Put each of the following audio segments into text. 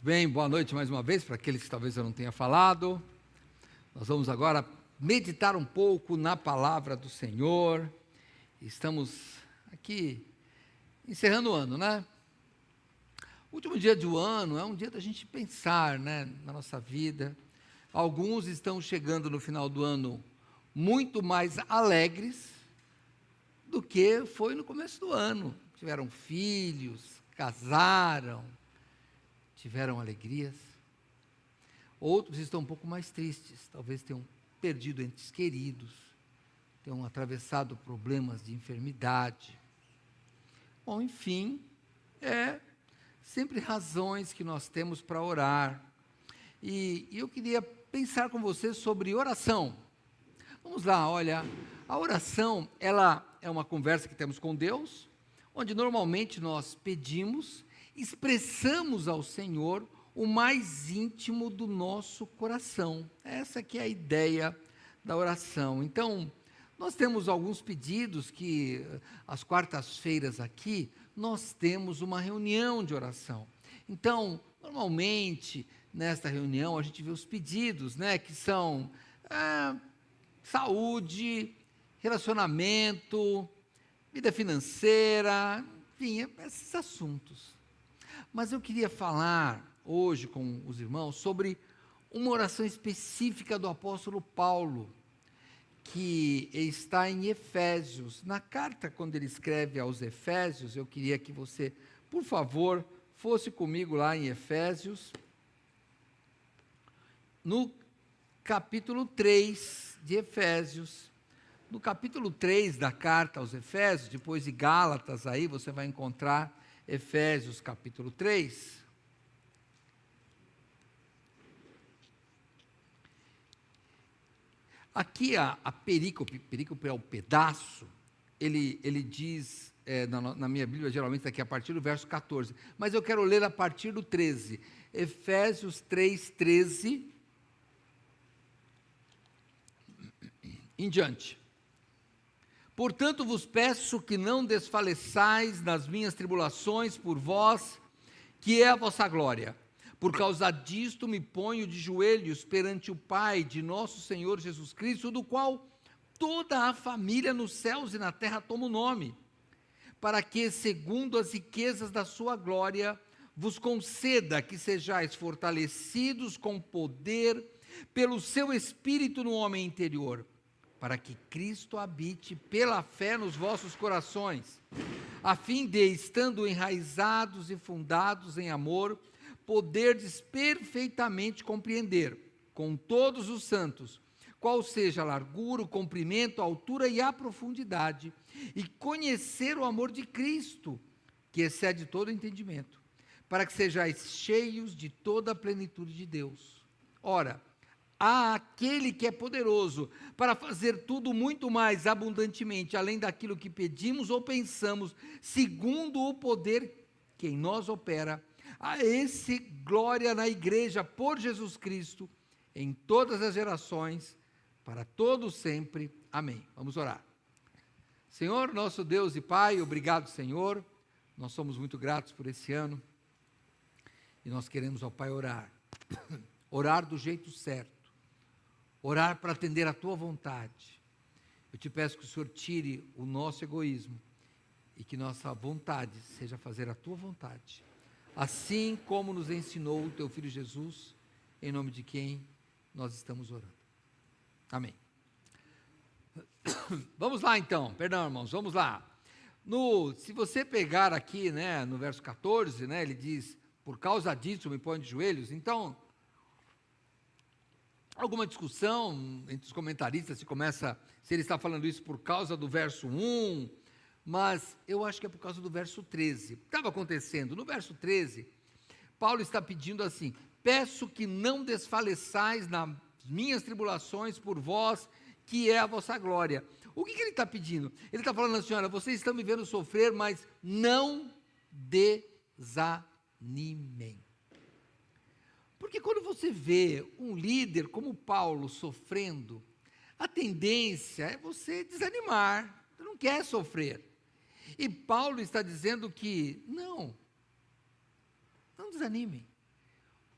Muito bem, boa noite mais uma vez para aqueles que talvez eu não tenha falado. Nós vamos agora meditar um pouco na palavra do Senhor. Estamos aqui encerrando o ano, né? O último dia do ano é um dia da gente pensar, né, na nossa vida. Alguns estão chegando no final do ano muito mais alegres do que foi no começo do ano. Tiveram filhos, casaram, tiveram alegrias. Outros estão um pouco mais tristes, talvez tenham perdido entes queridos, tenham atravessado problemas de enfermidade. Bom, enfim, sempre razões que nós temos para orar. E eu queria pensar com você sobre oração. Vamos lá, olha, a oração, ela é uma conversa que temos com Deus, onde normalmente nós pedimos, expressamos ao Senhor o mais íntimo do nosso coração. Essa que é a ideia da oração. Então, nós temos alguns pedidos que, às quartas-feiras aqui, nós temos uma reunião de oração. Então, normalmente, nesta reunião, a gente vê os pedidos, né, que são saúde, relacionamento, vida financeira, enfim, esses assuntos. Mas eu queria falar hoje com os irmãos sobre uma oração específica do apóstolo Paulo, que está em Efésios. Na carta, quando ele escreve aos Efésios, eu queria que você, por favor, fosse comigo lá em Efésios, no capítulo 3 de Efésios. No capítulo 3 da carta aos Efésios, depois de Gálatas, aí você vai encontrar Efésios capítulo 3. Aqui a perícope é o pedaço, ele diz, na minha Bíblia geralmente está aqui a partir do verso 14, mas eu quero ler a partir do 13, Efésios 3, 13, em diante. Portanto vos peço que não desfaleçais nas minhas tribulações por vós, que é a vossa glória. Por causa disto me ponho de joelhos perante o Pai de nosso Senhor Jesus Cristo, do qual toda a família nos céus e na terra toma o nome, para que, segundo as riquezas da sua glória, vos conceda que sejais fortalecidos com poder pelo seu Espírito no homem interior, para que Cristo habite pela fé nos vossos corações, a fim de, estando enraizados e fundados em amor, poderdes perfeitamente compreender, com todos os santos, qual seja a largura, o comprimento, a altura e a profundidade, e conhecer o amor de Cristo, que excede todo entendimento, para que sejais cheios de toda a plenitude de Deus. Ora, há aquele que é poderoso para fazer tudo muito mais abundantemente, além daquilo que pedimos ou pensamos, segundo o poder que em nós opera. A esse glória na igreja por Jesus Cristo, em todas as gerações, para todos sempre. Amém. Vamos orar. Senhor, nosso Deus e Pai, obrigado, Senhor. Nós somos muito gratos por esse ano. E nós queremos, ó Pai, orar. Orar do jeito certo. Orar para atender a Tua vontade. Eu te peço que o Senhor tire o nosso egoísmo e que nossa vontade seja fazer a Tua vontade. Assim como nos ensinou o Teu Filho Jesus, em nome de quem nós estamos orando. Amém. Vamos lá então, perdão irmãos, vamos lá. Se você pegar aqui, né, no verso 14, né, ele diz, por causa disso me ponho de joelhos. Então, alguma discussão entre os comentaristas se ele está falando isso por causa do verso 1, mas eu acho que é por causa do verso 13. Estava acontecendo, no verso 13, Paulo está pedindo assim, peço que não desfaleçais nas minhas tribulações por vós, que é a vossa glória. O que ele está pedindo? Ele está falando assim, olha, vocês estão me vendo sofrer, mas não desanimem. Porque quando você vê um líder como Paulo sofrendo, a tendência é você desanimar, você não quer sofrer. E Paulo está dizendo que, não desanimem.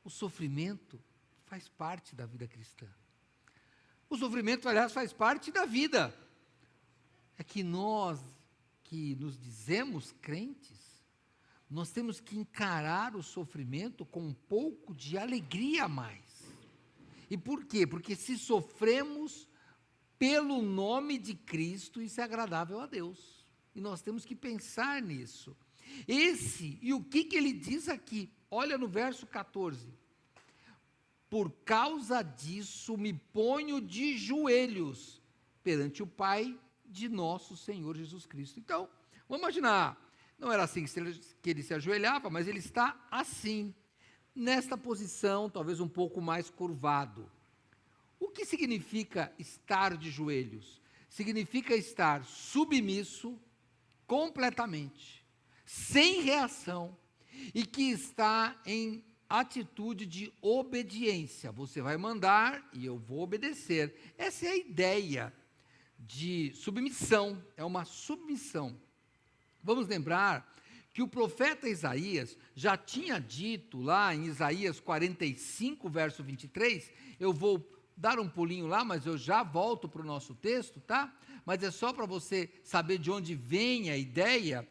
o sofrimento faz parte da vida cristã. O sofrimento, aliás, faz parte da vida. É que nós, que nos dizemos crentes, nós temos que encarar o sofrimento com um pouco de alegria a mais. E por quê? Porque se sofremos pelo nome de Cristo, isso é agradável a Deus. E nós temos que pensar nisso. E o que ele diz aqui? Olha no verso 14. Por causa disso me ponho de joelhos perante o Pai de nosso Senhor Jesus Cristo. Então, vamos imaginar, não era assim que ele se ajoelhava, mas ele está assim, nesta posição, talvez um pouco mais curvado. O que significa estar de joelhos? Significa estar submisso completamente, sem reação, e que está em atitude de obediência. Você vai mandar e eu vou obedecer. Essa é a ideia de submissão, é uma submissão. Vamos lembrar que o profeta Isaías já tinha dito lá em Isaías 45, verso 23, eu vou dar um pulinho lá, mas eu já volto para o nosso texto, tá? Mas é só para você saber de onde vem a ideia,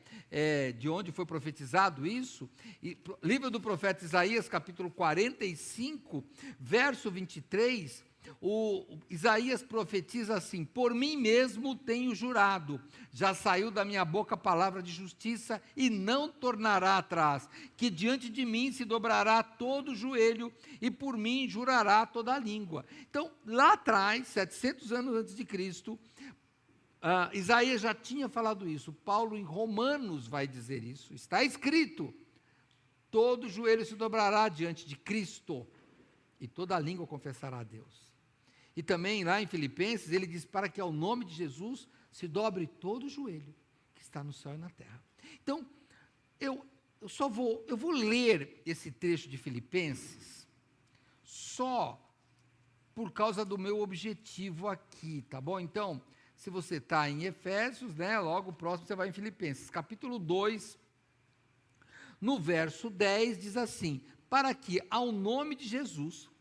de onde foi profetizado isso. Livro do profeta Isaías, capítulo 45, verso 23, Isaías profetiza assim: por mim mesmo tenho jurado, já saiu da minha boca a palavra de justiça e não tornará atrás, que diante de mim se dobrará todo o joelho e por mim jurará toda a língua. Então, lá atrás, 700 anos antes de Cristo, Isaías já tinha falado isso. Paulo em Romanos vai dizer isso, está escrito: todo joelho se dobrará diante de Cristo e toda a língua confessará a Deus. E também lá em Filipenses, ele diz para que ao nome de Jesus se dobre todo o joelho que está no céu e na terra. Então, eu vou ler esse trecho de Filipenses só por causa do meu objetivo aqui, tá bom? Então, se você está em Efésios, né, logo próximo você vai em Filipenses, capítulo 2, no verso 10, diz assim: para que ao nome de Jesus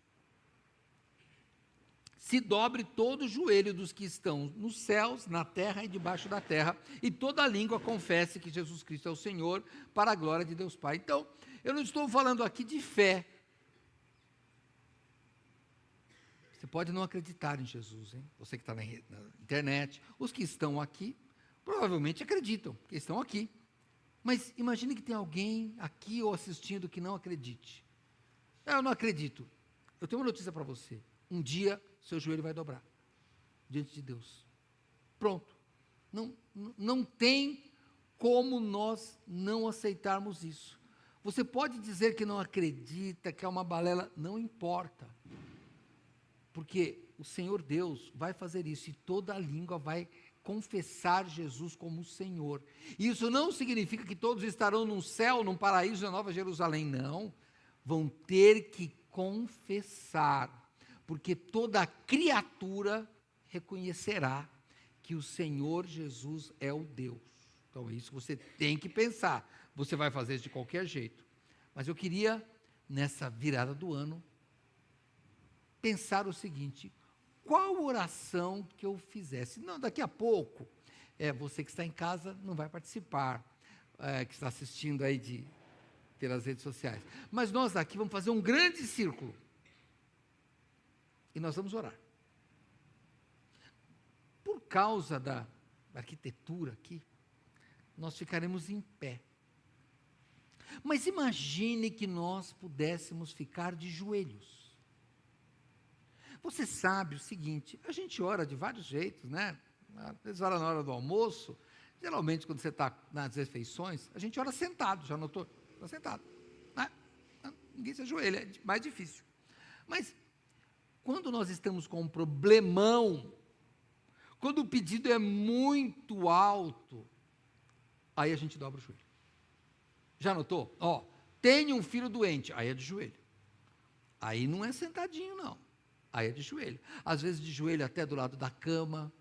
se dobre todo o joelho dos que estão nos céus, na terra e debaixo da terra, e toda língua confesse que Jesus Cristo é o Senhor, para a glória de Deus Pai. Então, eu não estou falando aqui de fé. Você pode não acreditar em Jesus, hein? Você que está na internet, os que estão aqui, provavelmente acreditam, porque estão aqui. Mas imagine que tem alguém aqui ou assistindo que não acredite. Eu não acredito. Eu tenho uma notícia para você. Um dia, seu joelho vai dobrar diante de Deus. Pronto. Não tem como nós não aceitarmos isso. Você pode dizer que não acredita, que é uma balela, não importa. Porque o Senhor Deus vai fazer isso e toda a língua vai confessar Jesus como Senhor. Isso não significa que todos estarão no céu, num paraíso, na Nova Jerusalém, não. Vão ter que confessar, porque toda criatura reconhecerá que o Senhor Jesus é o Deus. Então é isso que você tem que pensar. Você vai fazer isso de qualquer jeito. Mas eu queria, nessa virada do ano, pensar o seguinte: qual oração que eu fizesse? Não, daqui a pouco, você que está em casa não vai participar, que está assistindo aí pelas redes sociais. Mas nós aqui vamos fazer um grande círculo. E nós vamos orar. Por causa da arquitetura aqui, nós ficaremos em pé. Mas imagine que nós pudéssemos ficar de joelhos. Você sabe o seguinte, a gente ora de vários jeitos, né? Às vezes ora na hora do almoço, geralmente quando você está nas refeições, a gente ora sentado, já notou? Está sentado. Né? Ninguém se ajoelha, é mais difícil. Mas quando nós estamos com um problemão, quando o pedido é muito alto, aí a gente dobra o joelho. Já notou? Tem um filho doente, aí é de joelho. Aí não é sentadinho, não. Aí é de joelho. Às vezes de joelho até do lado da cama.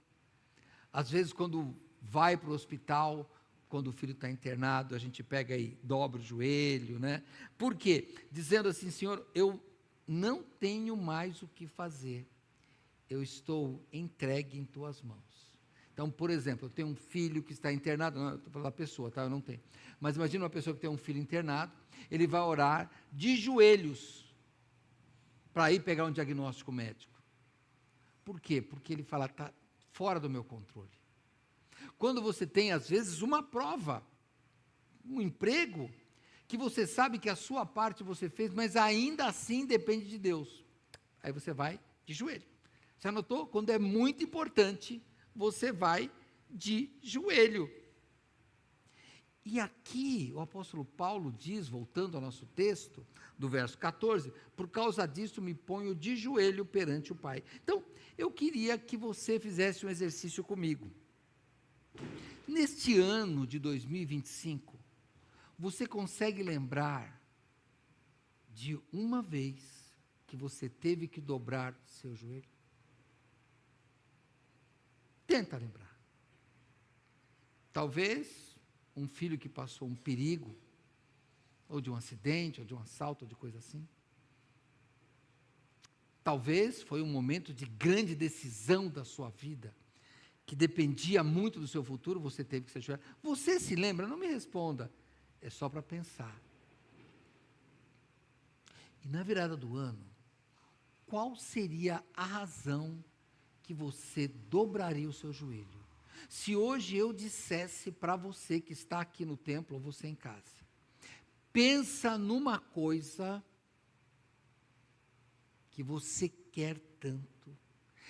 Às vezes quando vai para o hospital, quando o filho está internado, a gente pega e dobra o joelho, né? Por quê? Dizendo assim, Senhor, eu não tenho mais o que fazer, eu estou entregue em tuas mãos. Então, por exemplo, eu tenho um filho que está internado, não, estou falando da pessoa, tá? Eu não tenho. Mas imagina uma pessoa que tem um filho internado, ele vai orar de joelhos para ir pegar um diagnóstico médico. Por quê? Porque ele fala, está fora do meu controle. Quando você tem, às vezes, uma prova, um emprego, que você sabe que a sua parte você fez, mas ainda assim depende de Deus. Aí você vai de joelho. Você anotou? Quando é muito importante, você vai de joelho. E aqui o apóstolo Paulo diz, voltando ao nosso texto, do verso 14, por causa disso me ponho de joelho perante o Pai. Então, eu queria que você fizesse um exercício comigo. Neste ano de 2025, você consegue lembrar de uma vez que você teve que dobrar seu joelho? Tenta lembrar. Talvez um filho que passou um perigo, ou de um acidente, ou de um assalto, ou de coisa assim. Talvez foi um momento de grande decisão da sua vida, que dependia muito do seu futuro, você teve que se ajoelhar. Você se lembra? Não me responda. É só para pensar. E na virada do ano, qual seria a razão que você dobraria o seu joelho? Se hoje eu dissesse para você que está aqui no templo, ou você em casa, pensa numa coisa que você quer tanto,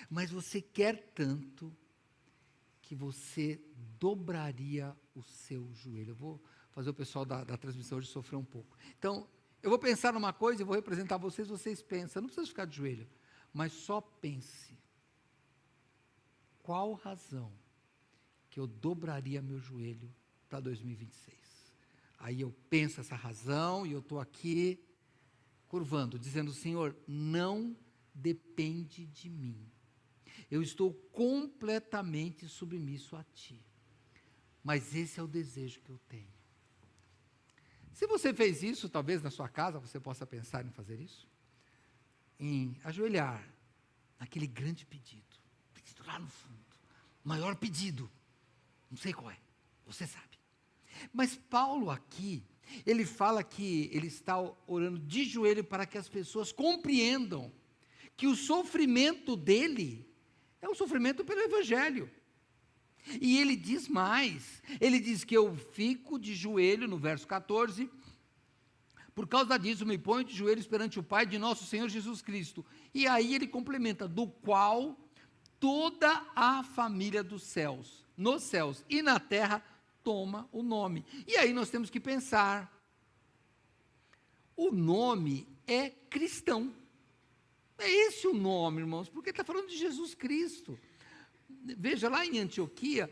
mas você quer tanto, que você dobraria o seu joelho. Eu vou fazer o pessoal da transmissão hoje sofrer um pouco. Então, eu vou pensar numa coisa e vou representar vocês pensam. Não precisa ficar de joelho, mas só pense. Qual razão que eu dobraria meu joelho para 2026? Aí eu penso essa razão e eu estou aqui curvando, dizendo, Senhor, não depende de mim. Eu estou completamente submisso a Ti. Mas esse é o desejo que eu tenho. Se você fez isso, talvez na sua casa você possa pensar em fazer isso. Em ajoelhar naquele grande pedido lá no fundo. Maior pedido. Não sei qual é, você sabe. Mas Paulo aqui, ele fala que ele está orando de joelho para que as pessoas compreendam que o sofrimento dele é um sofrimento pelo Evangelho. E ele diz mais, ele diz que eu fico de joelho, no verso 14, por causa disso me ponho de joelhos perante o Pai de nosso Senhor Jesus Cristo. E aí ele complementa, do qual toda a família dos céus, nos céus e na terra, toma o nome. E aí nós temos que pensar, o nome é cristão. É esse o nome, irmãos, porque está falando de Jesus Cristo. Veja, lá em Antioquia,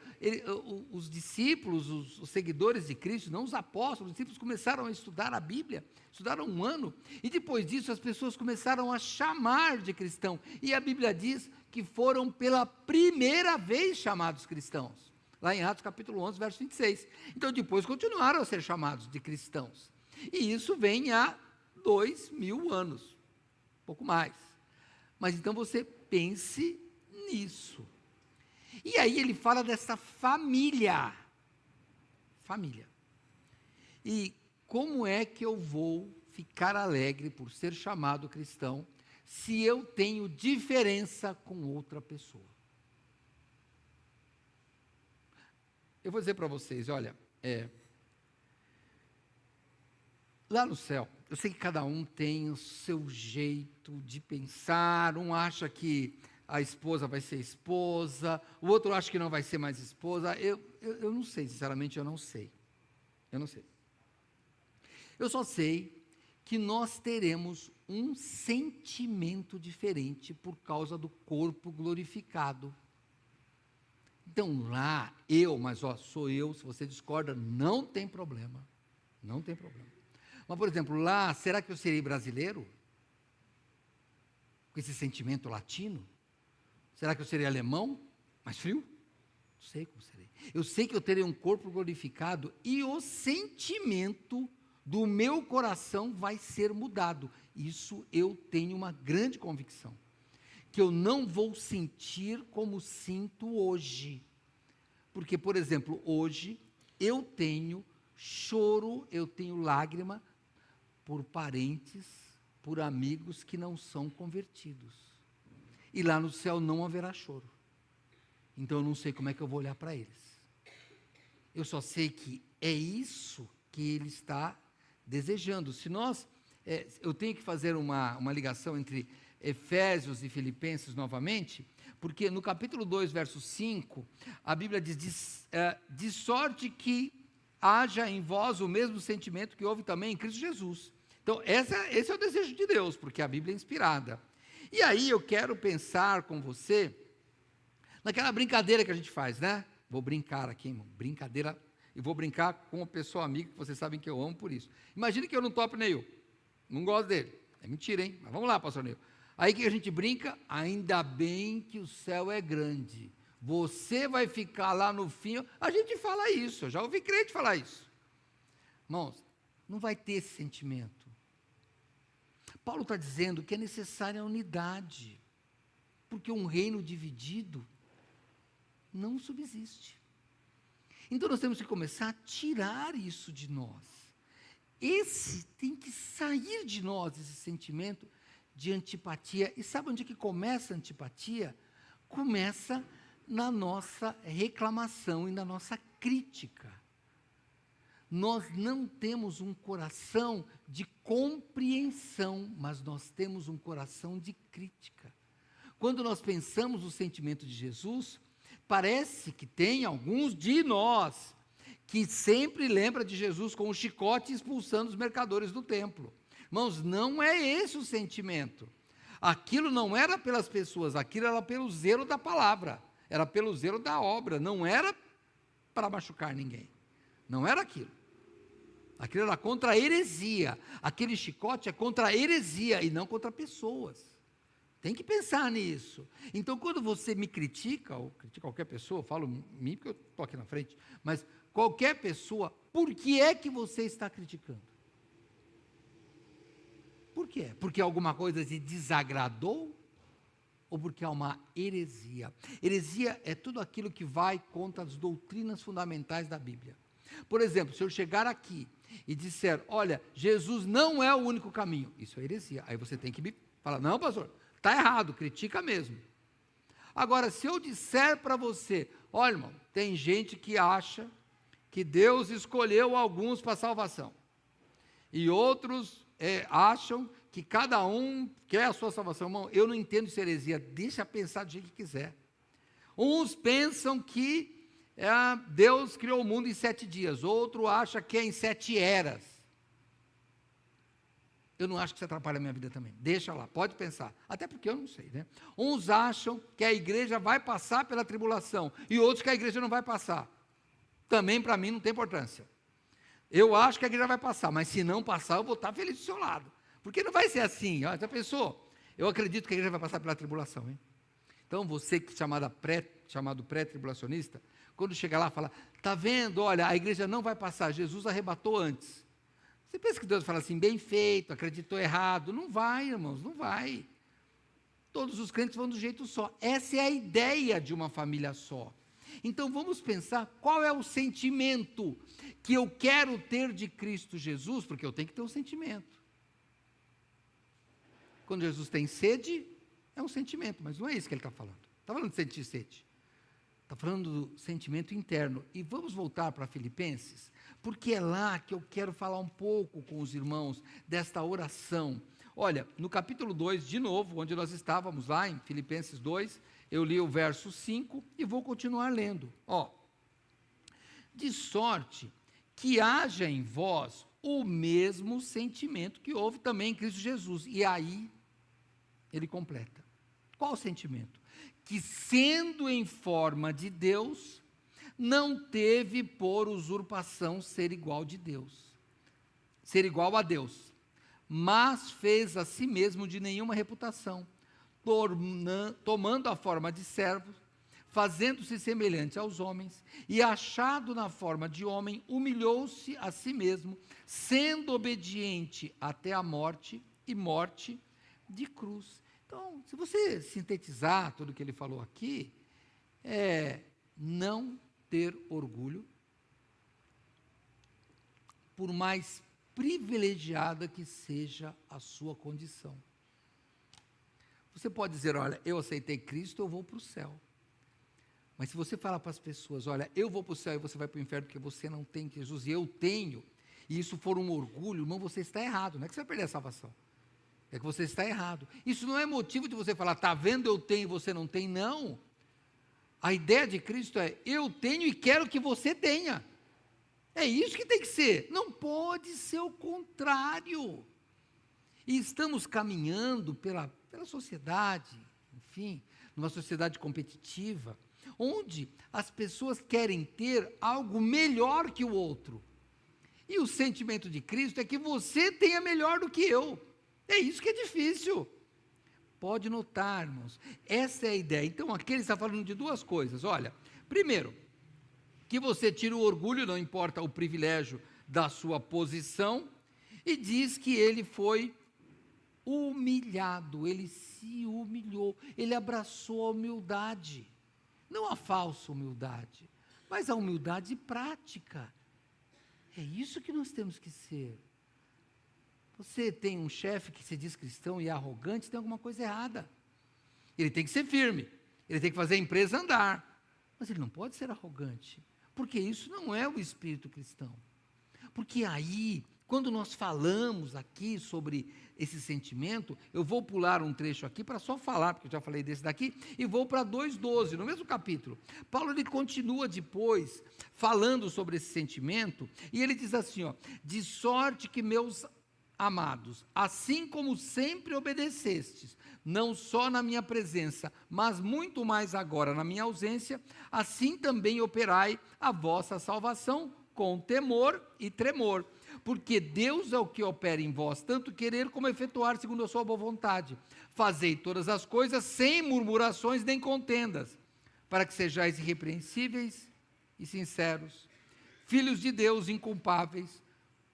os discípulos, os seguidores de Cristo, não os apóstolos, os discípulos começaram a estudar a Bíblia, estudaram um ano, e depois disso as pessoas começaram a chamar de cristão, e a Bíblia diz que foram pela primeira vez chamados cristãos, lá em Atos capítulo 11, verso 26, então depois continuaram a ser chamados de cristãos, e isso vem há 2000 anos, um pouco mais, mas então você pense nisso. E aí ele fala dessa família. Família. E como é que eu vou ficar alegre por ser chamado cristão se eu tenho diferença com outra pessoa? Eu vou dizer para vocês, olha, lá no céu, eu sei que cada um tem o seu jeito de pensar, um acha que a esposa vai ser esposa, o outro acha que não vai ser mais esposa, eu não sei, sinceramente eu não sei, eu só sei que nós teremos um sentimento diferente por causa do corpo glorificado. Então lá, mas sou eu, se você discorda, não tem problema, mas por exemplo, lá, será que eu serei brasileiro? Com esse sentimento latino? Será que eu serei alemão? Mais frio? Não sei como serei. Eu sei que eu terei um corpo glorificado e o sentimento do meu coração vai ser mudado. Isso eu tenho uma grande convicção. Que eu não vou sentir como sinto hoje. Porque, por exemplo, hoje eu tenho choro, eu tenho lágrima por parentes, por amigos que não são convertidos. E lá no céu não haverá choro. Então eu não sei como é que eu vou olhar para eles. Eu só sei que é isso que ele está desejando. Se nós, eu tenho que fazer uma ligação entre Efésios e Filipenses novamente, porque no capítulo 2, verso 5, a Bíblia diz, de sorte que haja em vós o mesmo sentimento que houve também em Cristo Jesus. Então, esse é o desejo de Deus, porque a Bíblia é inspirada. E aí eu quero pensar com você naquela brincadeira que a gente faz, né? Vou brincar aqui, irmão, brincadeira, e vou brincar com uma pessoa amiga, que vocês sabem que eu amo por isso. Imagine que eu não topo Neil, não gosto dele. É mentira, hein? Mas vamos lá, pastor Neil. Aí que a gente brinca, ainda bem que o céu é grande. Você vai ficar lá no fim. A gente fala isso, eu já ouvi crente falar isso. Irmãos, não vai ter esse sentimento. Paulo está dizendo que é necessária a unidade, porque um reino dividido não subsiste. Então nós temos que começar a tirar isso de nós. Tem que sair de nós esse sentimento de antipatia. E sabe onde que começa a antipatia? Começa na nossa reclamação e na nossa crítica. Nós não temos um coração de compreensão, mas nós temos um coração de crítica. Quando nós pensamos no sentimento de Jesus, parece que tem alguns de nós que sempre lembra de Jesus com o chicote expulsando os mercadores do templo. Irmãos, não é esse o sentimento. Aquilo não era pelas pessoas, aquilo era pelo zelo da palavra, era pelo zelo da obra, não era para machucar ninguém. Não era aquilo. Aquilo era contra a heresia. Aquele chicote é contra a heresia e não contra pessoas. Tem que pensar nisso. Então, quando você me critica, ou critica qualquer pessoa, eu falo mim porque eu estou aqui na frente, mas qualquer pessoa, por que é que você está criticando? Por quê? Porque alguma coisa te desagradou? Ou porque há uma heresia? Heresia é tudo aquilo que vai contra as doutrinas fundamentais da Bíblia. Por exemplo, se eu chegar aqui e disser, olha, Jesus não é o único caminho, isso é heresia. Aí você tem que me falar, não, pastor, está errado, critica mesmo. Agora, se eu disser para você, olha, irmão, tem gente que acha que Deus escolheu alguns para salvação, e outros acham que cada um quer a sua salvação. Irmão, eu não entendo isso heresia, deixa pensar do jeito que quiser. Uns pensam que Deus criou o mundo em 7 dias, outro acha que é em 7 eras. Eu não acho que isso atrapalha a minha vida também, deixa lá, pode pensar, até porque eu não sei, né? Uns acham que a igreja vai passar pela tribulação, e outros que a igreja não vai passar. Também para mim não tem importância. Eu acho que a igreja vai passar, mas se não passar, eu vou estar feliz do seu lado, porque não vai ser assim. Já pensou? Eu acredito que a igreja vai passar pela tribulação, hein? Então você que chamado pré-tribulacionista, quando chega lá, fala, está vendo, olha, a igreja não vai passar, Jesus arrebatou antes. Você pensa que Deus fala assim, bem feito, acreditou errado? Não vai, irmãos, não vai. Todos os crentes vão do jeito só. Essa é a ideia de uma família só. Então vamos pensar qual é o sentimento que eu quero ter de Cristo Jesus, porque eu tenho que ter um sentimento. Quando Jesus tem sede, é um sentimento, mas não é isso que ele está falando. Está falando de sentir sede. Está falando do sentimento interno. E vamos voltar para Filipenses, porque é lá que eu quero falar um pouco com os irmãos desta oração. Olha, no capítulo 2, de novo, onde nós estávamos lá, em Filipenses 2, eu li o verso 5 e vou continuar lendo. De sorte que haja em vós o mesmo sentimento que houve também em Cristo Jesus. E aí, ele completa. Qual o sentimento? Que sendo em forma de Deus, não teve por usurpação ser igual a Deus, mas fez a si mesmo de nenhuma reputação, tomando a forma de servo, fazendo-se semelhante aos homens, e achado na forma de homem, humilhou-se a si mesmo, sendo obediente até a morte, e morte de cruz. Então, se você sintetizar tudo o que ele falou aqui, é não ter orgulho, por mais privilegiada que seja a sua condição. Você pode dizer, olha, eu aceitei Cristo, eu vou para o céu. Mas se você falar para as pessoas, olha, eu vou para o céu e você vai para o inferno porque você não tem Jesus e eu tenho, e isso for um orgulho, irmão, você está errado. Não é que você vai perder a salvação, é que você está errado. Isso não é motivo de você falar, está vendo, eu tenho e você não tem, não. A ideia de Cristo é, eu tenho e quero que você tenha. É isso que tem que ser, não pode ser o contrário. E estamos caminhando pela sociedade, enfim, numa sociedade competitiva, onde as pessoas querem ter algo melhor que o outro. E o sentimento de Cristo é que você tenha melhor do que eu. É isso que é difícil. Pode notar, irmãos, essa é a ideia. Então, aqui ele está falando de duas coisas. Olha, primeiro, que você tira o orgulho, não importa o privilégio da sua posição, e diz que ele foi humilhado, ele se humilhou, ele abraçou a humildade, não a falsa humildade, mas a humildade prática. É isso que nós temos que ser. Você tem um chefe que se diz cristão e é arrogante, tem alguma coisa errada. Ele tem que ser firme, ele tem que fazer a empresa andar, mas ele não pode ser arrogante, porque isso não é o espírito cristão. Porque aí, quando nós falamos aqui sobre esse sentimento, eu vou pular um trecho aqui para só falar, porque eu já falei desse daqui, e vou para 2:12, no mesmo capítulo. Paulo, ele continua depois, falando sobre esse sentimento, e ele diz assim, ó, de sorte que meus amados, assim como sempre obedecestes, não só na minha presença, mas muito mais agora na minha ausência, assim também operai a vossa salvação com temor e tremor, porque Deus é o que opera em vós, tanto querer como efetuar segundo a sua boa vontade. Fazei todas as coisas sem murmurações nem contendas, para que sejais irrepreensíveis e sinceros, filhos de Deus inculpáveis,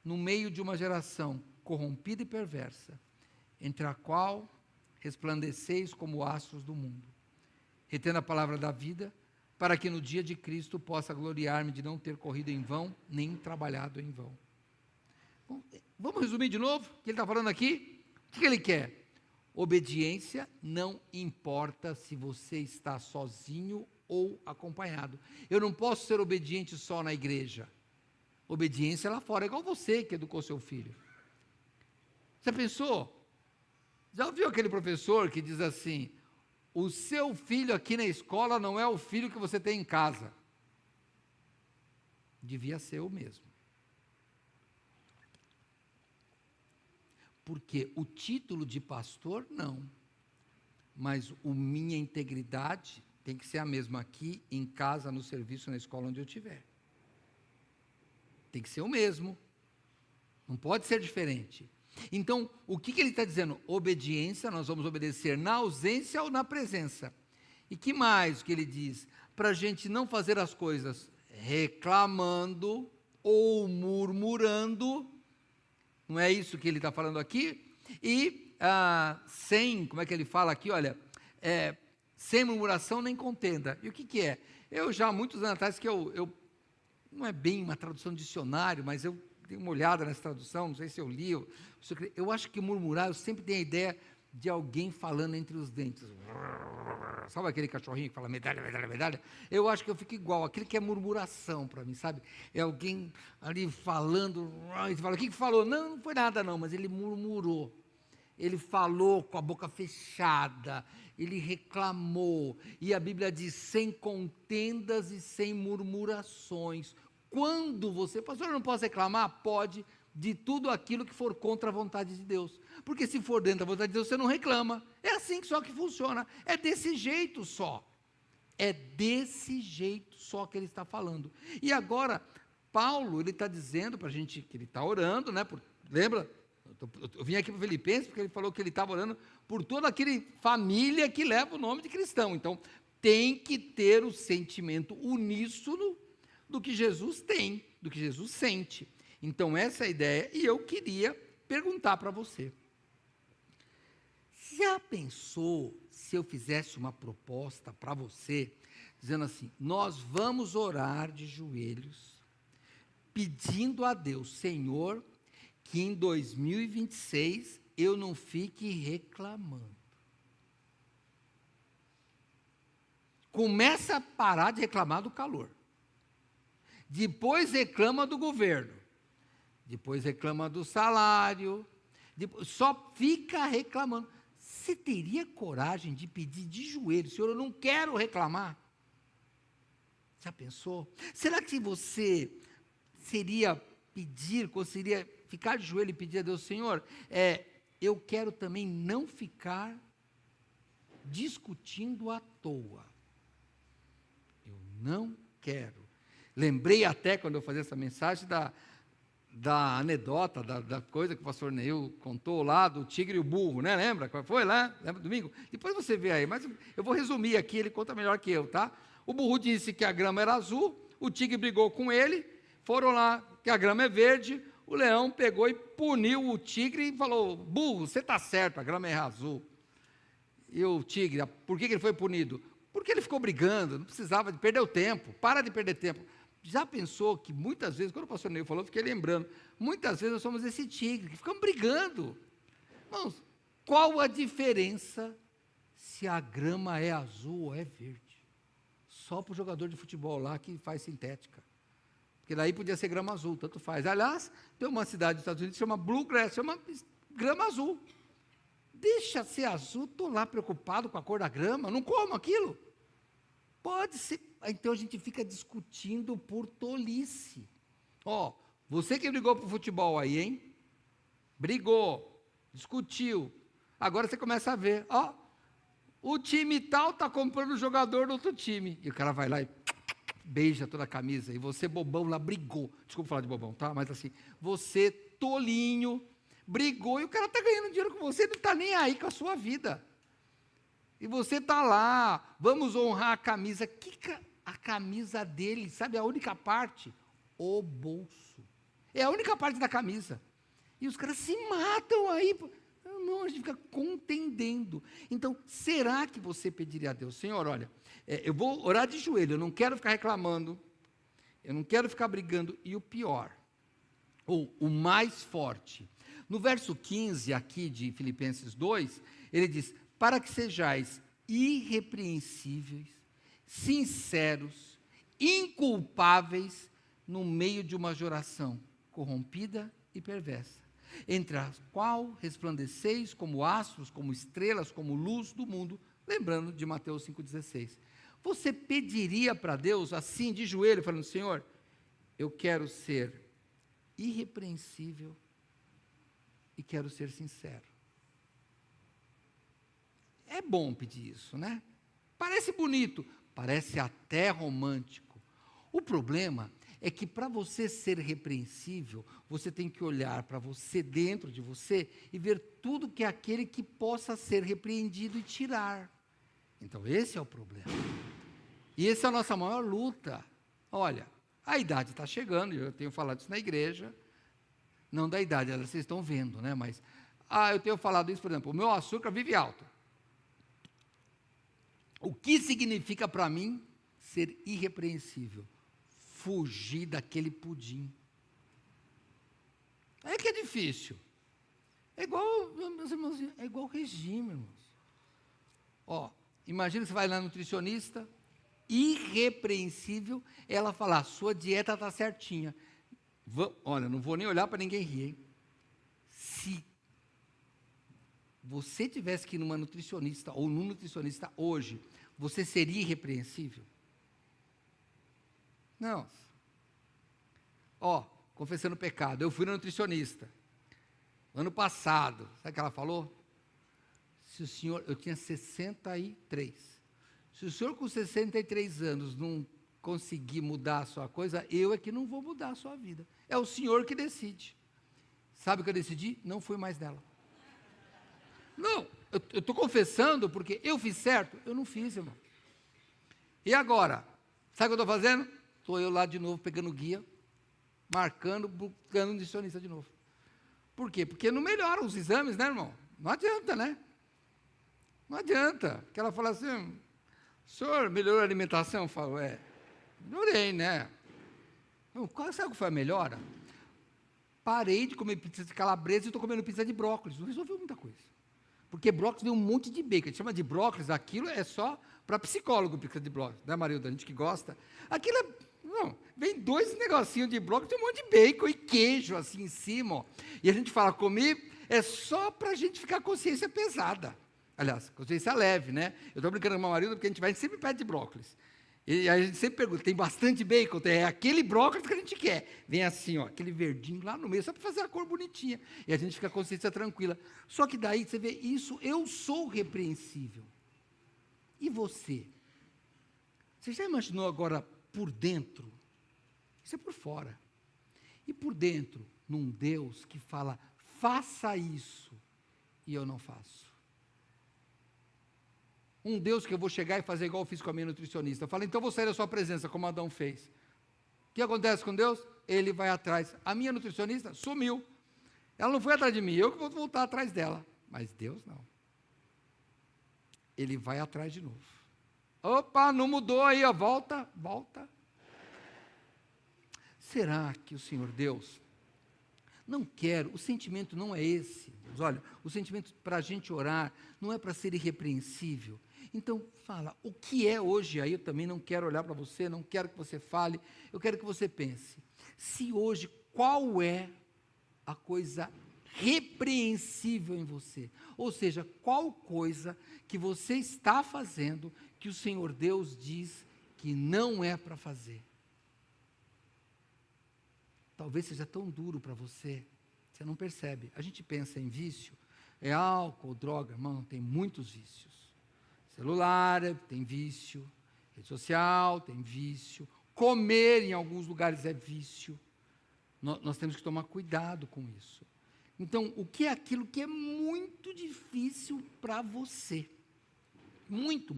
no meio de uma geração corrompida e perversa, entre a qual resplandeceis como astros do mundo, retendo a palavra da vida, para que no dia de Cristo possa gloriar-me de não ter corrido em vão, nem trabalhado em vão. Bom, vamos resumir de novo o que ele está falando aqui? O que ele quer? Obediência, não importa se você está sozinho ou acompanhado. Eu não posso ser obediente só na igreja. Obediência lá fora, é igual você que educou seu filho. Você pensou? Já ouviu aquele professor que diz assim, o seu filho aqui na escola não é o filho que você tem em casa? Devia ser o mesmo. Porque o título de pastor, não. Mas minha integridade tem que ser a mesma aqui, em casa, no serviço, na escola, onde eu estiver. Tem que ser o mesmo. Não pode ser diferente. Então, o que ele está dizendo? Obediência, nós vamos obedecer na ausência ou na presença. E que mais que ele diz? Para a gente não fazer as coisas reclamando ou murmurando, não é isso que ele está falando aqui? E sem, como é que ele fala aqui? Olha, sem murmuração nem contenda. E o que é? Eu já há muitos anos atrás, que eu não é bem uma tradução de dicionário, mas eu dei uma olhada nessa tradução, não sei se eu li, eu acho que murmurar, eu sempre tenho a ideia de alguém falando entre os dentes. Sabe aquele cachorrinho que fala medalha, medalha, medalha? Eu acho que eu fico igual, aquele que é murmuração para mim, sabe? É alguém ali falando, e você fala, o que falou? Não foi nada não, mas ele murmurou. Ele falou com a boca fechada, ele reclamou, e a Bíblia diz, sem contendas e sem murmurações. Quando você, pastor, eu não posso reclamar? Pode, de tudo aquilo que for contra a vontade de Deus, porque se for dentro da vontade de Deus, você não reclama. É assim só que funciona, é desse jeito só, que ele está falando. E agora, Paulo, ele está dizendo para a gente, que ele está orando, né, lembra? Eu vim aqui para Filipenses, porque ele falou que ele estava orando por toda aquela família que leva o nome de cristão. Então, tem que ter o sentimento uníssono do que Jesus tem, do que Jesus sente. Então, essa é a ideia, e eu queria perguntar para você. Já pensou se eu fizesse uma proposta para você, dizendo assim, nós vamos orar de joelhos, pedindo a Deus, Senhor, que em 2026 eu não fique reclamando. Começa a parar de reclamar do calor. Depois reclama do governo. Depois reclama do salário. Só fica reclamando. Você teria coragem de pedir de joelho, Senhor, eu não quero reclamar? Já pensou? Será que você conseguiria ficar de joelho e pedir a Deus, Senhor, eu quero também não ficar discutindo à toa. Eu não quero. Lembrei até, quando eu fazia essa mensagem, da anedota, da coisa que o pastor Neil contou lá, do tigre e o burro, né? Lembra? Qual foi lá? Lembra domingo? Depois você vê aí, mas eu vou resumir aqui, ele conta melhor que eu, tá? O burro disse que a grama era azul, o tigre brigou com ele, foram lá, que a grama é verde, o leão pegou e puniu o tigre e falou, burro, você está certo, a grama é azul. E o tigre, por que ele foi punido? Porque ele ficou brigando, não precisava de perder o tempo, para de perder tempo. Já pensou que muitas vezes, quando o pastor Neil falou, eu fiquei lembrando, muitas vezes nós somos esse tigre, que ficamos brigando. Irmãos, qual a diferença se a grama é azul ou é verde? Só para o jogador de futebol lá que faz sintética. Porque daí podia ser grama azul, tanto faz. Aliás, tem uma cidade dos Estados Unidos que chama Bluegrass, chama grama azul. Deixa ser azul, estou lá preocupado com a cor da grama, não como aquilo. Pode ser. Então a gente fica discutindo por tolice. Você que brigou para o futebol aí, hein? Brigou, discutiu. Agora você começa a ver, o time tal está comprando o jogador do outro time. E o cara vai lá e beija toda a camisa. E você, bobão, lá brigou. Desculpa falar de bobão, tá? Mas assim, você, tolinho, brigou e o cara está ganhando dinheiro com você, não está nem aí com a sua vida. E você está lá, vamos honrar a camisa. A camisa dele, sabe a única parte? O bolso. É a única parte da camisa. E os caras se matam aí. Não, a gente fica contendendo. Então, será que você pediria a Deus, Senhor, olha, eu vou orar de joelho, eu não quero ficar reclamando, eu não quero ficar brigando. E o pior, ou o mais forte, no verso 15 aqui de Filipenses 2, ele diz, para que sejais irrepreensíveis, sinceros, inculpáveis, no meio de uma geração corrompida e perversa, entre a qual resplandeceis como astros, como estrelas, como luz do mundo, lembrando de Mateus 5,16. Você pediria para Deus, assim, de joelho, falando, Senhor, eu quero ser irrepreensível e quero ser sincero. É bom pedir isso, né? Parece bonito, parece até romântico. O problema é que para você ser repreensível, você tem que olhar para você, dentro de você, e ver tudo que é aquele que possa ser repreendido e tirar. Então, esse é o problema. E essa é a nossa maior luta. Olha, a idade está chegando, eu tenho falado isso na igreja, não da idade, vocês estão vendo, né? Mas, eu tenho falado isso, por exemplo, o meu açúcar vive alto. O que significa para mim ser irrepreensível? Fugir daquele pudim. É que é difícil. É igual, meus irmãos, é igual regime, irmãos. Imagina que você vai lá na nutricionista, irrepreensível, ela fala, sua dieta está certinha. Olha, não vou nem olhar para ninguém rir, hein? Se você tivesse que ir numa nutricionista, ou num nutricionista hoje, você seria irrepreensível? Não. Confessando pecado, eu fui na nutricionista, ano passado, sabe o que ela falou? Se o senhor, eu tinha 63, se o senhor com 63 anos não conseguir mudar a sua coisa, eu é que não vou mudar a sua vida, é o senhor que decide. Sabe o que eu decidi? Não fui mais nela. Não, eu estou confessando porque eu fiz certo? Eu não fiz, irmão. E agora? Sabe o que eu estou fazendo? Estou eu lá de novo, pegando guia, marcando, buscando um nutricionista de novo. Por quê? Porque não melhoram os exames, né, irmão? Não adianta, né? Não adianta. Porque ela fala assim, senhor, melhorou a alimentação? Eu falo, melhorei, né? Não, sabe o que foi a melhora? Parei de comer pizza de calabresa e estou comendo pizza de brócolis. Não resolveu muita coisa. Porque brócolis vem um monte de bacon. A gente chama de brócolis, aquilo é só para psicólogo, pizza de brócolis. Né, Marilda? A gente que gosta. Aquilo não, vem 2 negocinhos de brócolis, tem um monte de bacon e queijo assim em cima. Ó. E a gente fala, comer é só para a gente ficar com a consciência pesada. Aliás, consciência leve, né? Eu estou brincando com a Marilda porque a gente sempre pede brócolis. E aí a gente sempre pergunta, tem bastante bacon? É aquele brócolis que a gente quer. Vem assim, ó, aquele verdinho lá no meio, só para fazer a cor bonitinha. E a gente fica com a consciência tranquila. Só que daí você vê isso, eu sou repreensível. E você? Você já imaginou agora por dentro? Isso é por fora. E por dentro, num Deus que fala, faça isso, e eu não faço. Um Deus que eu vou chegar e fazer igual eu fiz com a minha nutricionista. Eu falo, então vou sair da sua presença, como Adão fez. O que acontece com Deus? Ele vai atrás. A minha nutricionista sumiu. Ela não foi atrás de mim, eu que vou voltar atrás dela. Mas Deus não. Ele vai atrás de novo. Opa, não mudou aí, ó, volta. Será que o Senhor Deus não quer, o sentimento não é esse. Mas olha, o sentimento para a gente orar não é para ser irrepreensível. Então, fala, o que é hoje? Aí eu também não quero olhar para você, não quero que você fale, eu quero que você pense. Se hoje, qual é a coisa repreensível em você? Ou seja, qual coisa que você está fazendo que o Senhor Deus diz que não é para fazer? Talvez seja tão duro para você, você não percebe. A gente pensa em vício, é álcool, droga, irmão, tem muitos vícios. Celular tem vício, rede social tem vício, comer em alguns lugares é vício. Nós temos que tomar cuidado com isso. Então, o que é aquilo que é muito difícil para você? Muito.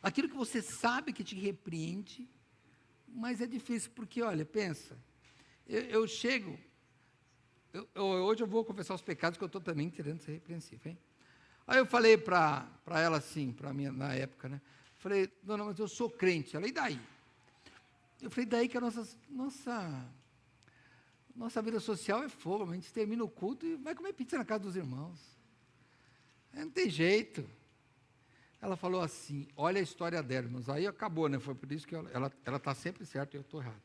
Aquilo que você sabe que te repreende, mas é difícil, porque, olha, pensa, eu chego, hoje eu vou confessar os pecados que eu estou também querendo ser repreensível, hein? Aí eu falei para ela assim, para mim, na época, né? Falei, dona, mas eu sou crente. Ela, e daí? Eu falei, daí que a nossa vida social é fogo, a gente termina o culto e vai comer pizza na casa dos irmãos. Não tem jeito. Ela falou assim, olha a história dela, irmãos. Aí acabou, né? Foi por isso que ela está sempre certa e eu estou errado.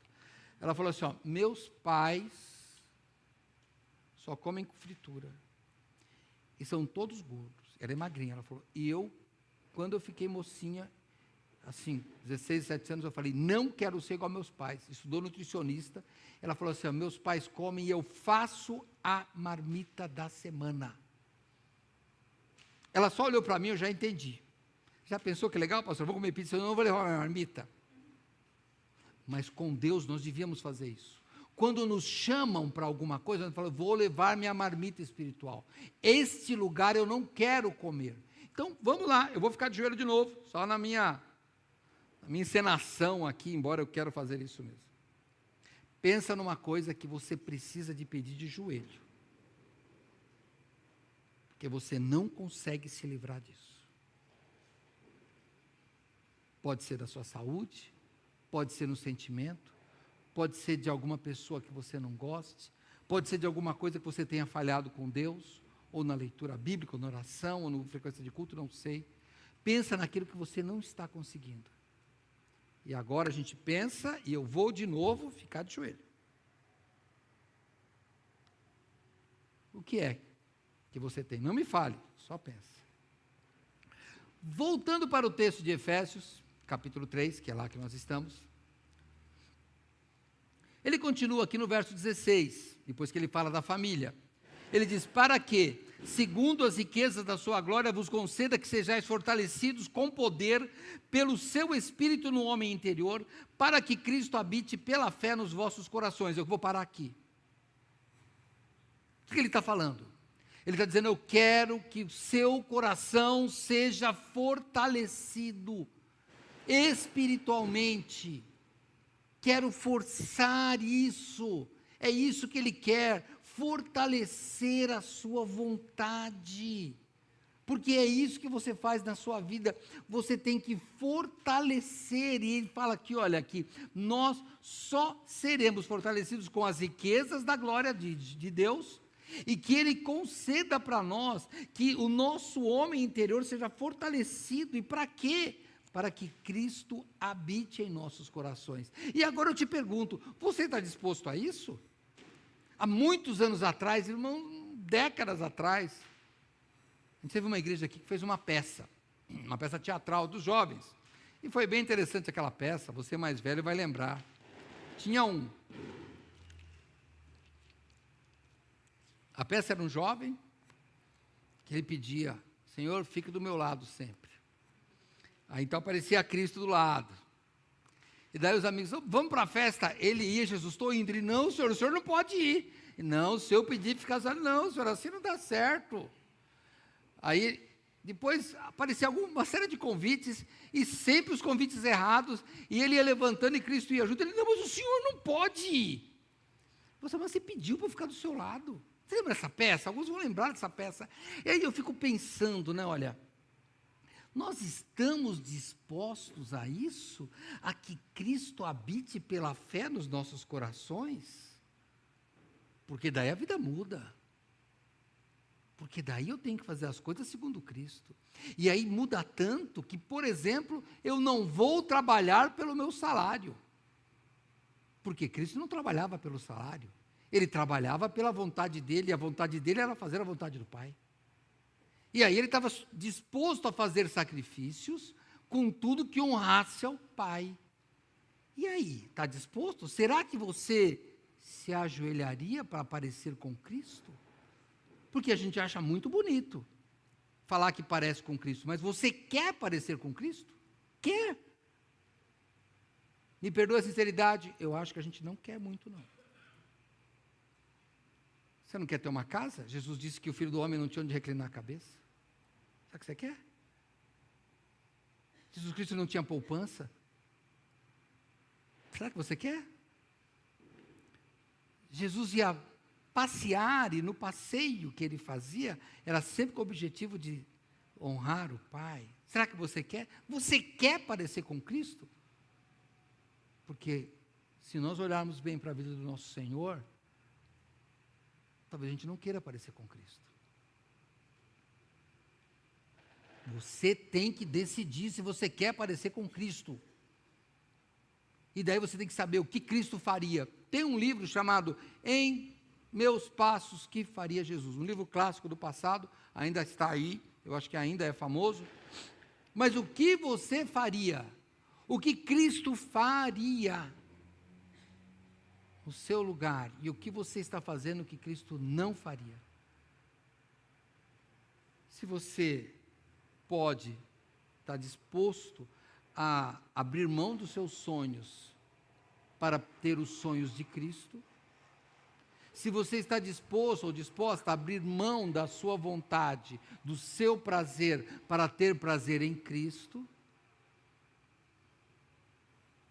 Ela falou assim, ó, meus pais só comem com fritura. E são todos gordos. Ela é magrinha. Ela falou, e eu, quando eu fiquei mocinha, assim, 16, 17 anos, eu falei, não quero ser igual meus pais. Estudou nutricionista. Ela falou assim, ó, meus pais comem e eu faço a marmita da semana. Ela só olhou para mim, eu já entendi. Já pensou que legal, pastor? Eu vou comer pizza, eu não vou levar a minha marmita. Mas com Deus nós devíamos fazer isso. Quando nos chamam para alguma coisa, nós falamos, vou levar minha marmita espiritual. Este lugar eu não quero comer. Então, vamos lá, eu vou ficar de joelho de novo, só na minha encenação aqui, embora eu quero fazer isso mesmo. Pensa numa coisa que você precisa de pedir de joelho. Porque você não consegue se livrar disso. Pode ser da sua saúde, pode ser no sentimento, pode ser de alguma pessoa que você não goste, pode ser de alguma coisa que você tenha falhado com Deus, ou na leitura bíblica, ou na oração, ou na frequência de culto, não sei. Pensa naquilo que você não está conseguindo. E agora a gente pensa, e eu vou de novo ficar de joelho. O que é que você tem? Não me fale, só pense. Voltando para o texto de Efésios, capítulo 3, que é lá que nós estamos. Ele continua aqui no verso 16, depois que ele fala da família. Ele diz, para que, segundo as riquezas da sua glória, vos conceda que sejais fortalecidos com poder pelo seu Espírito no homem interior, para que Cristo habite pela fé nos vossos corações. Eu vou parar aqui. O que ele está falando? Ele está dizendo, eu quero que o seu coração seja fortalecido. espiritualmente. Quero forçar isso. É isso que Ele quer, fortalecer a sua vontade. Porque é isso que você faz na sua vida, você tem que fortalecer, e ele fala aqui, olha aqui, nós só seremos fortalecidos com as riquezas da glória de Deus, e que Ele conceda para nós, que o nosso homem interior seja fortalecido, e para quê? Para que Cristo habite em nossos corações. E agora eu te pergunto, você está disposto a isso? Há muitos anos atrás, irmão, décadas atrás, a gente teve uma igreja aqui que fez uma peça teatral dos jovens, e foi bem interessante aquela peça, você mais velho vai lembrar. Tinha a peça era um jovem, que ele pedia, Senhor, fique do meu lado sempre. Aí então aparecia Cristo do lado, e daí os amigos, vamos para a festa, ele ia, Jesus, estou indo, ele, não senhor, o senhor não pode ir, não, se eu pedir ficar só, não senhor, assim não dá certo. Aí, depois, aparecia uma série de convites, e sempre os convites errados, e ele ia levantando, e Cristo ia junto, ele, não, mas o senhor não pode ir. Você pediu para eu ficar do seu lado. Você lembra dessa peça? Alguns vão lembrar dessa peça. E aí eu fico pensando, né, olha, nós estamos dispostos a isso? A que Cristo habite pela fé nos nossos corações? Porque daí a vida muda. Porque daí eu tenho que fazer as coisas segundo Cristo. E aí muda tanto que, por exemplo, eu não vou trabalhar pelo meu salário. Porque Cristo não trabalhava pelo salário. Ele trabalhava pela vontade dele, e a vontade dele era fazer a vontade do Pai. E aí ele estava disposto a fazer sacrifícios, com tudo que honrasse ao Pai. E aí, está disposto? Será que você se ajoelharia para parecer com Cristo? Porque a gente acha muito bonito falar que parece com Cristo, mas você quer parecer com Cristo? Quer? Me perdoa a sinceridade, eu acho que a gente não quer muito, não. Você não quer ter uma casa? Jesus disse que o Filho do Homem não tinha onde reclinar a cabeça. Sabe o que você quer? Jesus Cristo não tinha poupança. Será que você quer? Jesus ia passear, e no passeio que ele fazia, era sempre com o objetivo de honrar o Pai. Será que você quer? Você quer parecer com Cristo? Porque se nós olharmos bem para a vida do nosso Senhor, talvez a gente não queira parecer com Cristo. Você tem que decidir se você quer parecer com Cristo. E daí você tem que saber o que Cristo faria. Tem um livro chamado Em Meus Passos, que faria Jesus? Um livro clássico do passado, ainda está aí, eu acho que ainda é famoso. Mas o que você faria? O que Cristo faria no seu lugar? E o que você está fazendo que Cristo não faria? Se você pode estar disposto a abrir mão dos seus sonhos para ter os sonhos de Cristo, se você está disposto ou disposta a abrir mão da sua vontade, do seu prazer, para ter prazer em Cristo,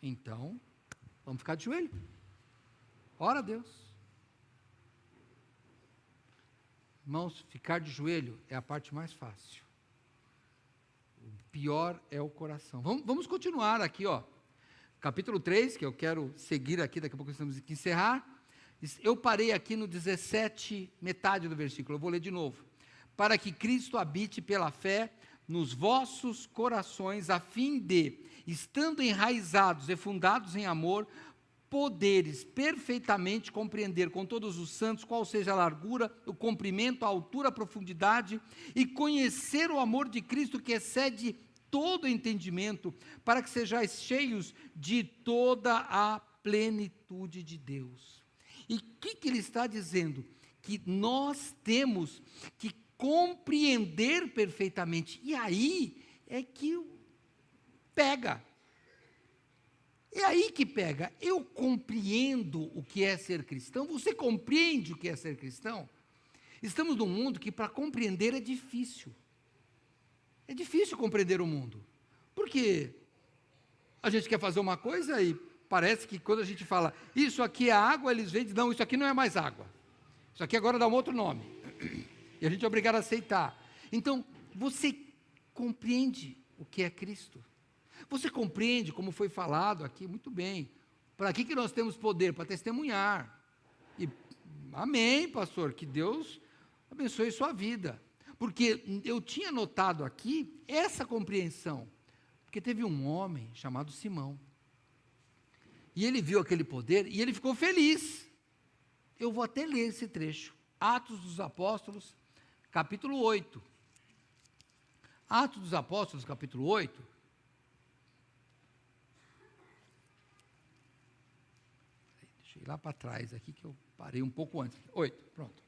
então, vamos ficar de joelho. Ora a Deus. Irmãos, ficar de joelho é a parte mais fácil. O pior é o coração. Vamos continuar aqui, ó. Capítulo 3, que eu quero seguir aqui, daqui a pouco nós temos que encerrar. Eu parei aqui no 17, metade do versículo, eu vou ler de novo. Para que Cristo habite pela fé nos vossos corações, a fim de, estando enraizados e fundados em amor, poderes perfeitamente compreender com todos os santos qual seja a largura, o comprimento, a altura, a profundidade, e conhecer o amor de Cristo que excede todo entendimento, para que sejais cheios de toda a plenitude de Deus. E o que ele está dizendo? Que nós temos que compreender perfeitamente. E aí é que pega. É aí que pega. Eu compreendo o que é ser cristão. Você compreende o que é ser cristão? Estamos num mundo que para compreender é difícil. É difícil compreender o mundo. Por quê? A gente quer fazer uma coisa e parece que quando a gente fala, isso aqui é água, eles veem, não, isso aqui não é mais água. Isso aqui agora dá um outro nome. E a gente é obrigado a aceitar. Então, você compreende o que é Cristo? Você compreende, como foi falado aqui, muito bem. Para que nós temos poder? Para testemunhar. E, amém, pastor, que Deus abençoe sua vida. Porque eu tinha notado aqui essa compreensão. Porque teve um homem chamado Simão. E ele viu aquele poder e ele ficou feliz. Eu vou até ler esse trecho. Atos dos Apóstolos, capítulo 8. Atos dos Apóstolos, capítulo 8. Deixa eu ir lá para trás aqui, que eu parei um pouco antes. 8, pronto.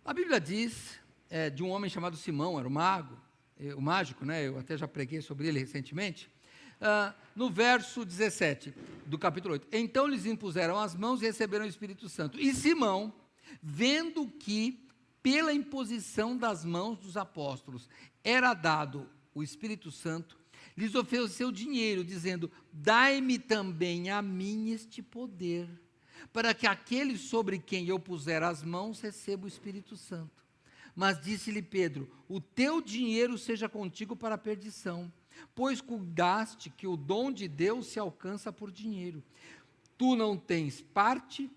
A Bíblia diz de um homem chamado Simão, era o mágico, né? Eu até já preguei sobre ele recentemente. No verso 17 do capítulo 8, então lhes impuseram as mãos e receberam o Espírito Santo. E Simão, vendo que pela imposição das mãos dos apóstolos era dado o Espírito Santo, lhes ofereceu dinheiro, dizendo, dai-me também a mim este poder, para que aquele sobre quem eu puser as mãos receba o Espírito Santo. Mas disse-lhe Pedro, o teu dinheiro seja contigo para a perdição, pois cuidaste que o dom de Deus se alcança por dinheiro. Tu não tens parte,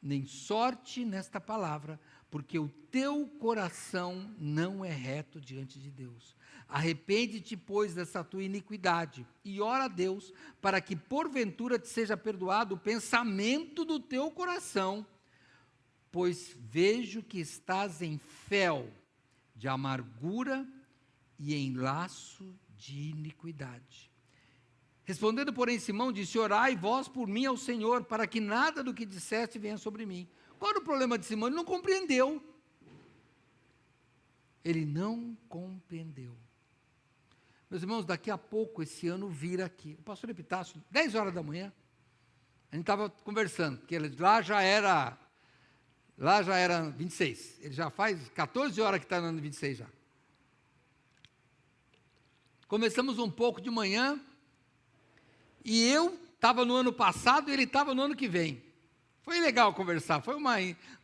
nem sorte nesta palavra, porque o teu coração não é reto diante de Deus. Arrepende-te, pois, dessa tua iniquidade, e ora a Deus, para que porventura te seja perdoado o pensamento do teu coração, pois vejo que estás em fel de amargura e em laço de iniquidade. Respondendo, porém, Simão disse, orai vós por mim ao Senhor, para que nada do que disseste venha sobre mim. Qual era o problema de Simão? Ele não compreendeu. Ele não compreendeu. Meus irmãos, daqui a pouco, esse ano, vira aqui. O pastor Epitácio, 10 horas da manhã, a gente estava conversando, porque lá já era 26. Ele já faz 14 horas que está no ano 26 já. Começamos um pouco de manhã, e eu estava no ano passado e ele estava no ano que vem. Foi legal conversar, foi um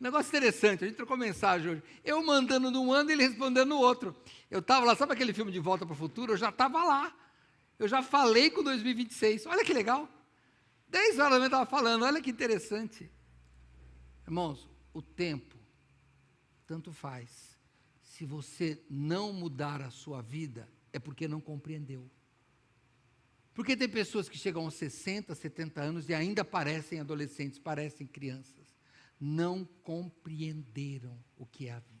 negócio interessante, a gente trocou mensagem hoje. Eu mandando num ano e ele respondendo no outro. Eu estava lá, sabe aquele filme De Volta para o Futuro? Eu já estava lá. Eu já falei com 2026. Olha que legal. 10 horas da manhã eu estava falando, olha que interessante. Irmãos, o tempo, tanto faz. Se você não mudar a sua vida, é porque não compreendeu. Porque tem pessoas que chegam aos 60, 70 anos e ainda parecem adolescentes, parecem crianças. Não compreenderam o que é a vida.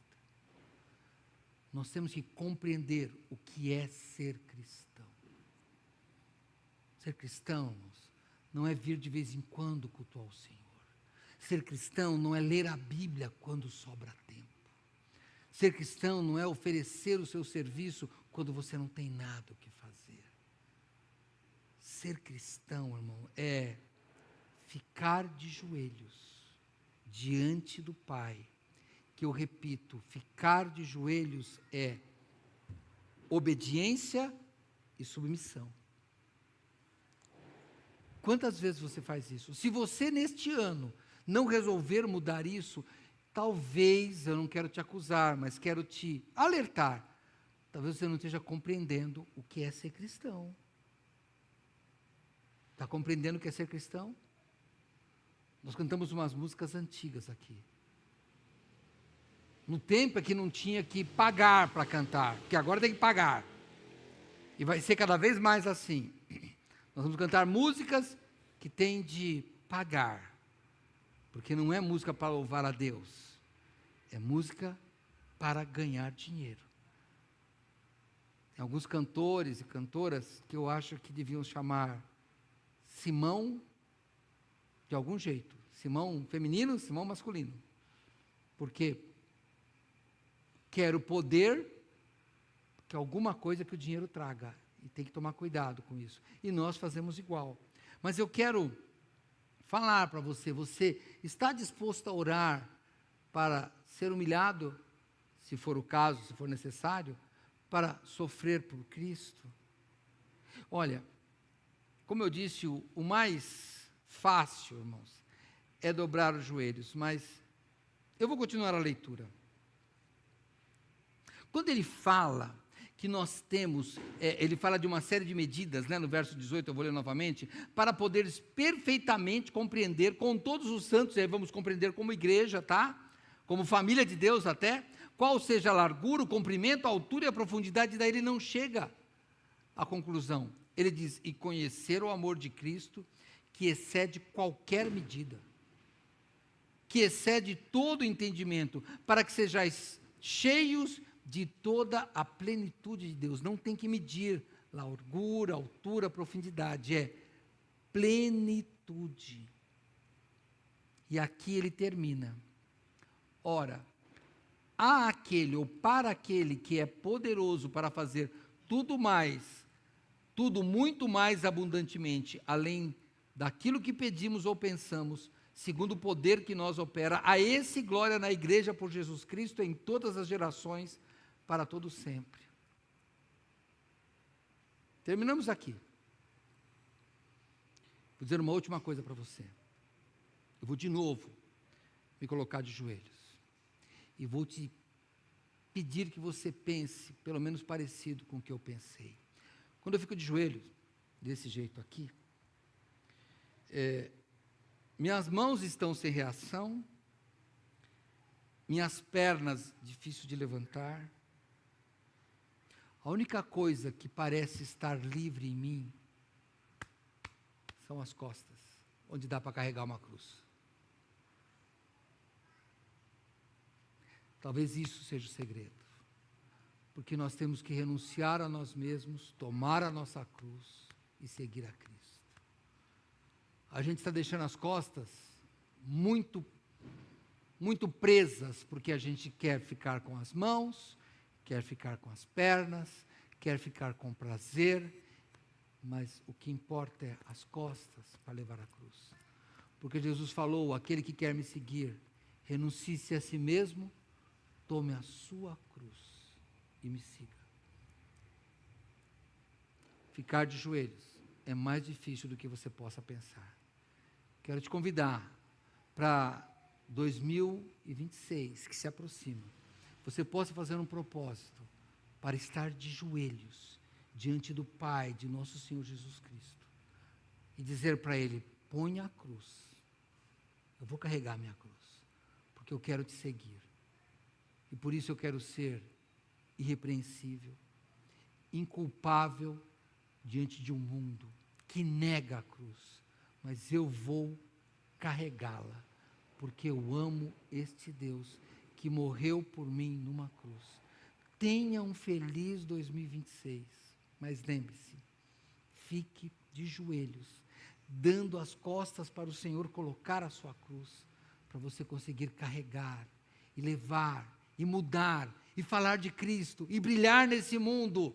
Nós temos que compreender o que é ser cristão. Ser cristão não é vir de vez em quando cultuar o Senhor. Ser cristão não é ler a Bíblia quando sobra tempo. Ser cristão não é oferecer o seu serviço quando você não tem nada o que fazer. Ser cristão, irmão, é ficar de joelhos diante do Pai, que eu repito, ficar de joelhos é obediência e submissão. Quantas vezes você faz isso? Se você neste ano não resolver mudar isso, talvez, eu não quero te acusar, mas quero te alertar, talvez você não esteja compreendendo o que é ser cristão. Está compreendendo o que é ser cristão? Nós cantamos umas músicas antigas aqui. No tempo é que não tinha que pagar para cantar, porque agora tem que pagar. E vai ser cada vez mais assim. Nós vamos cantar músicas que tem de pagar, porque não é música para louvar a Deus, é música para ganhar dinheiro. Tem alguns cantores e cantoras que eu acho que deviam chamar Simão de algum jeito. Simão feminino, Simão masculino. Porque quero poder, que alguma coisa que o dinheiro traga. E tem que tomar cuidado com isso. E nós fazemos igual. Mas eu quero falar para você, você está disposto a orar para ser humilhado, se for o caso, se for necessário, para sofrer por Cristo. Olha, como eu disse, o mais fácil, irmãos, é dobrar os joelhos, mas eu vou continuar a leitura. Quando ele fala que nós temos, ele fala de uma série de medidas, né, no verso 18, eu vou ler novamente, para poderes perfeitamente compreender com todos os santos, e aí vamos compreender como igreja, tá? Como família de Deus até, qual seja a largura, o comprimento, a altura e a profundidade, daí ele não chega à conclusão. Ele diz, e conhecer o amor de Cristo, que excede qualquer medida, que excede todo entendimento, para que sejais cheios de toda a plenitude de Deus. Não tem que medir largura, altura, profundidade, é plenitude. E aqui ele termina. Ora, há aquele ou para aquele que é poderoso para fazer tudo mais, tudo muito mais abundantemente, além daquilo que pedimos ou pensamos, segundo o poder que nós opera, a esse glória na igreja por Jesus Cristo em todas as gerações, para todo sempre. Terminamos aqui. Vou dizer uma última coisa para você. Eu vou de novo me colocar de joelhos. E vou te pedir que você pense, pelo menos parecido com o que eu pensei. Quando eu fico de joelhos, desse jeito aqui, minhas mãos estão sem reação, minhas pernas difícil de levantar. A única coisa que parece estar livre em mim são as costas, onde dá para carregar uma cruz. Talvez isso seja o segredo, porque nós temos que renunciar a nós mesmos, tomar a nossa cruz e seguir a Cristo. A gente está deixando as costas muito presas, porque a gente quer ficar com as mãos, quer ficar com as pernas, quer ficar com prazer, mas o que importa é as costas para levar a cruz. Porque Jesus falou, aquele que quer me seguir, renuncie-se a si mesmo, tome a sua cruz e me siga. Ficar de joelhos é mais difícil do que você possa pensar. Quero te convidar para 2026, que se aproxima, você possa fazer um propósito para estar de joelhos diante do Pai, de nosso Senhor Jesus Cristo, e dizer para Ele, põe a cruz, eu vou carregar minha cruz, porque eu quero te seguir, e por isso eu quero ser irrepreensível, inculpável diante de um mundo que nega a cruz, mas eu vou carregá-la, porque eu amo este Deus que morreu por mim numa cruz. Tenha um feliz 2026, mas lembre-se, fique de joelhos, dando as costas para o Senhor colocar a sua cruz, para você conseguir carregar, e levar, e mudar, e falar de Cristo, e brilhar nesse mundo,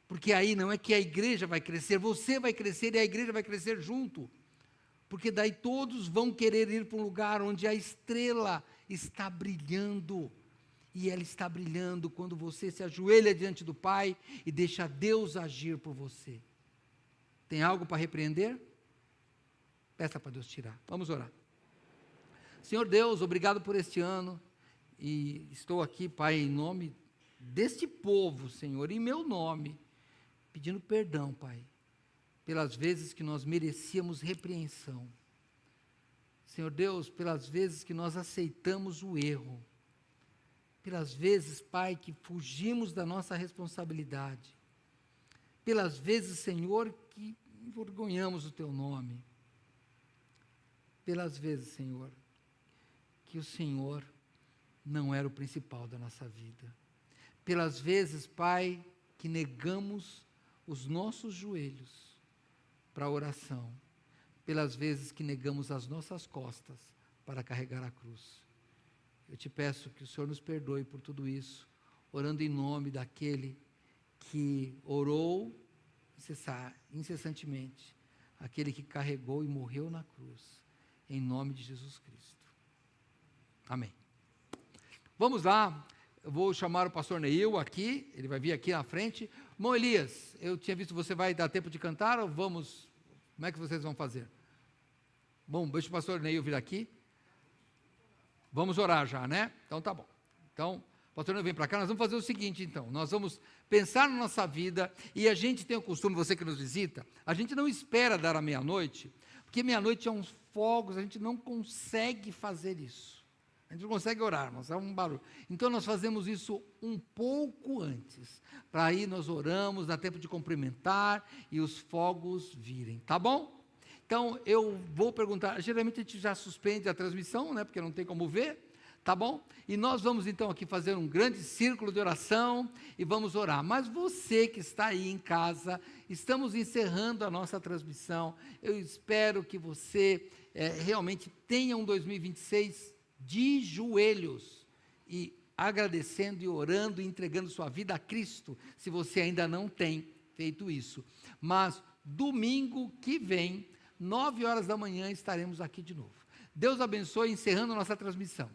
porque aí não é que a igreja vai crescer, você vai crescer e a igreja vai crescer junto, porque daí todos vão querer ir para um lugar onde a estrela está brilhando, e ela está brilhando quando você se ajoelha diante do Pai e deixa Deus agir por você. Tem algo para repreender? Peça para Deus tirar. Vamos orar. Senhor Deus, obrigado por este ano, e estou aqui, Pai, em nome deste povo, Senhor, em meu nome, pedindo perdão, Pai, pelas vezes que nós merecíamos repreensão. Senhor Deus, pelas vezes que nós aceitamos o erro, pelas vezes, Pai, que fugimos da nossa responsabilidade, pelas vezes, Senhor, que envergonhamos o Teu nome, pelas vezes, Senhor, que o Senhor não era o principal da nossa vida, pelas vezes, Pai, que negamos os nossos joelhos para a oração, pelas vezes que negamos as nossas costas para carregar a cruz. Eu te peço que o Senhor nos perdoe por tudo isso, orando em nome daquele que orou incessantemente, aquele que carregou e morreu na cruz, em nome de Jesus Cristo. Amém. Vamos lá, eu vou chamar o pastor Neil aqui, ele vai vir aqui na frente. Irmão Elias, eu tinha visto, você vai dar tempo de cantar ou vamos, como é que vocês vão fazer? Bom, deixa o pastor Neil vir aqui. Vamos orar já, né? Então tá bom. Então, o pastor Neil vem para cá, nós vamos fazer o seguinte então, nós vamos pensar na nossa vida, e a gente tem o costume, você que nos visita, a gente não espera dar a meia-noite, porque meia-noite é uns fogos, a gente não consegue fazer isso. A gente não consegue orar, mas é um barulho. Então nós fazemos isso um pouco antes. Para aí nós oramos, dá tempo de cumprimentar e os fogos virem, tá bom? Então eu vou perguntar, geralmente a gente já suspende a transmissão, né, porque não tem como ver, tá bom? E nós vamos então aqui fazer um grande círculo de oração e vamos orar. Mas você que está aí em casa, estamos encerrando a nossa transmissão. Eu espero que você realmente tenha um 2026 de joelhos e agradecendo e orando e entregando sua vida a Cristo, se você ainda não tem feito isso. Mas domingo que vem, 9 horas da manhã, estaremos aqui de novo. Deus abençoe, encerrando a nossa transmissão.